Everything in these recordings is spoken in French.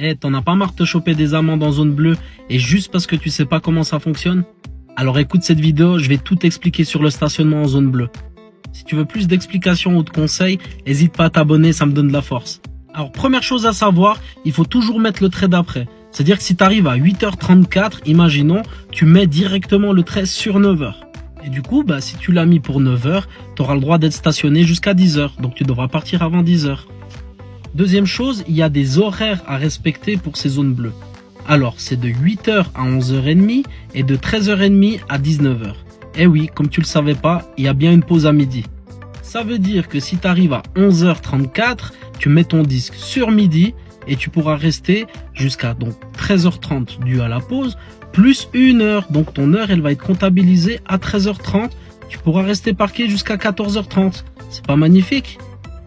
Eh, t'en as pas marre de te choper des amendes en zone bleue et juste parce que tu sais pas comment ça fonctionne? Alors écoute cette vidéo, je vais tout expliquer sur le stationnement en zone bleue. Si tu veux plus d'explications ou de conseils, n'hésite pas à t'abonner, ça me donne de la force. Alors première chose à savoir, il faut toujours mettre le trait d'après. C'est-à-dire que si tu arrives à 8h34, imaginons, tu mets directement le trait sur 9h. Et du coup, si tu l'as mis pour 9h, tu auras le droit d'être stationné jusqu'à 10h. Donc tu devras partir avant 10h. Deuxième chose, il y a des horaires à respecter pour ces zones bleues. Alors, c'est de 8h à 11h30 et de 13h30 à 19h. Eh oui, comme tu le savais pas, il y a bien une pause à midi. Ça veut dire que si tu arrives à 11h34, tu mets ton disque sur midi et tu pourras rester jusqu'à 13h30 dû à la pause, plus 1 heure. Donc ton heure, elle va être comptabilisée à 13h30. Tu pourras rester parqué jusqu'à 14h30. C'est pas magnifique?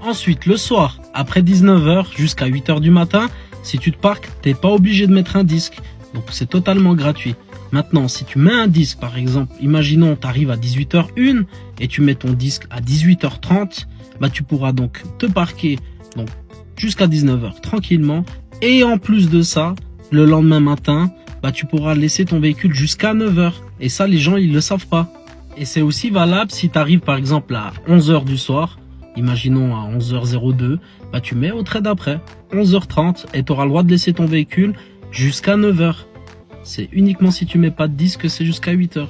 Ensuite, le soir, après 19h jusqu'à 8h du matin, si tu te parques, t'es pas obligé de mettre un disque. Donc c'est totalement gratuit. Maintenant, si tu mets un disque, par exemple, imaginons tu arrives à 18h01 et tu mets ton disque à 18h30, tu pourras donc te parquer jusqu'à 19h tranquillement. Et en plus de ça, le lendemain matin, tu pourras laisser ton véhicule jusqu'à 9h. Et ça, les gens, ils le savent pas. Et c'est aussi valable si tu arrives par exemple à 11h du soir. Imaginons à 11h02, tu mets au trait d'après, 11h30, et tu auras le droit de laisser ton véhicule jusqu'à 9h. C'est uniquement si tu mets pas de disque que c'est jusqu'à 8h.